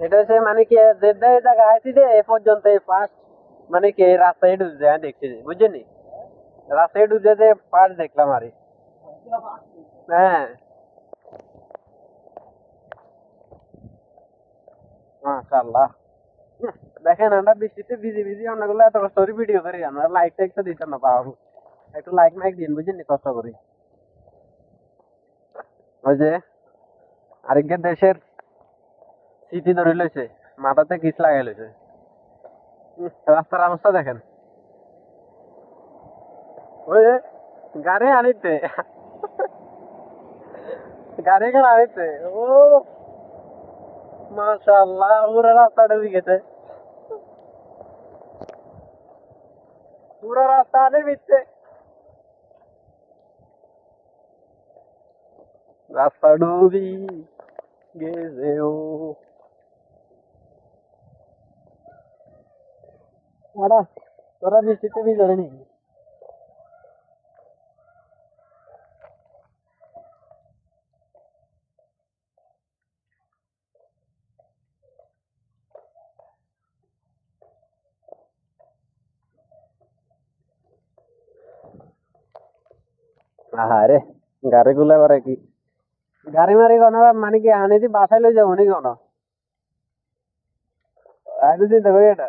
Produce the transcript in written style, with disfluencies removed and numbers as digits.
এটা হচ্ছে মানে কি যে জায়গা আছি যে এ পর্যন্ত ফার্স্ট মানে কি রাস্তায় ঢুকছে দেখছি বুঝছেন রাস্তায় ঢুকছে যে ফার্স্ট দেখলাম আর হ্যাঁ মাশাআল্লাহ দেখেন আমরা বৃষ্টিতে ভিজি ভিজি অন্যগুলো এত কষ্ট করে ভিডিও করি আমরা লাইক টাইক তো দিতাম না পাবো একটু লাইক মাইক দিন বুঝছেন কষ্ট করি ওই যে আরেকটা দেশের স্মৃতি ধরে লইছে মাথাতে কিস লাগাই লইছে রাস্তার অবস্থা দেখেন ওই যে গাড়ি আনিতে গাড়ি কেন আনিতে ও মাশাআল্লাহ পুরো রাস্তা ডুবে গেছে পুরো রাস্তা আনে মিথ্যে রাস্তা ডুবি গেছে ও আরে তোরা বৃষ্টিতে ভিজরে নি আরে গাড়ি গুলো এবারে কি গাড়ি মারি কোন মানে কি আনি দি বাসায় লই যাবো নি কোন আমি তো চিন্তা করি এটা